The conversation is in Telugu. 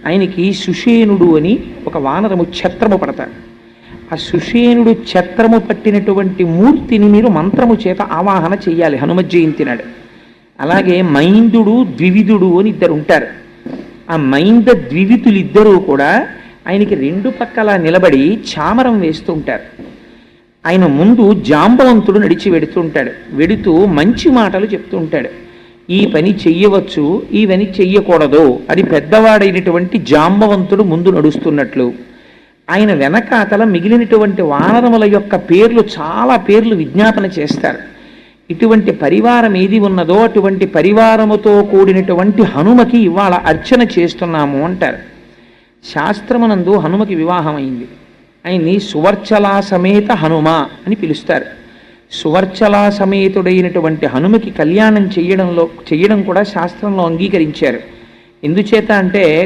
ఆయనకి సుషేనుడు అని ఒక వానరము ఛత్రము పడతారు. ఆ సుషేనుడు ఛత్రము పట్టినటువంటి మూర్తిని మీరు మంత్రము చేత ఆవాహన చెయ్యాలి హనుమ జయంతి నాడు. అలాగే మైందుడు ద్వివిధుడు అని ఇద్దరు ఉంటారు. ఆ మైంద ద్వివిధులిద్దరూ కూడా ఆయనకి రెండు పక్కల నిలబడి చామరం వేస్తూ ఉంటారు. ఆయన ముందు జాంబవంతుడు నడిచి వెడుతుంటాడు. వెడుతూ మంచి మాటలు చెప్తూ ఉంటాడు. ఈ పని చెయ్యవచ్చు, ఈ పని చెయ్యకూడదు అది పెద్దవాడైనటువంటి జాంబవంతుడు ముందు నడుస్తున్నట్లు, ఆయన వెనకాతల మిగిలినటువంటి వానరముల యొక్క పేర్లు చాలా పేర్లు విజ్ఞాపన చేస్తారు. ఇటువంటి పరివారం ఏది ఉన్నదో అటువంటి పరివారముతో కూడినటువంటి హనుమకి ఇవాళ అర్చన చేస్తున్నాము అంటారు. శాస్త్రమునందు హనుమకి వివాహం అయింది. ఆయన్ని సువర్చలా సమేత హనుమ అని పిలుస్తారు. సువర్చలా సమేతుడైనటువంటి హనుమకి కళ్యాణం చేయడం కూడా శాస్త్రంలో అంగీకరించారు. ఎందుచేత అంటే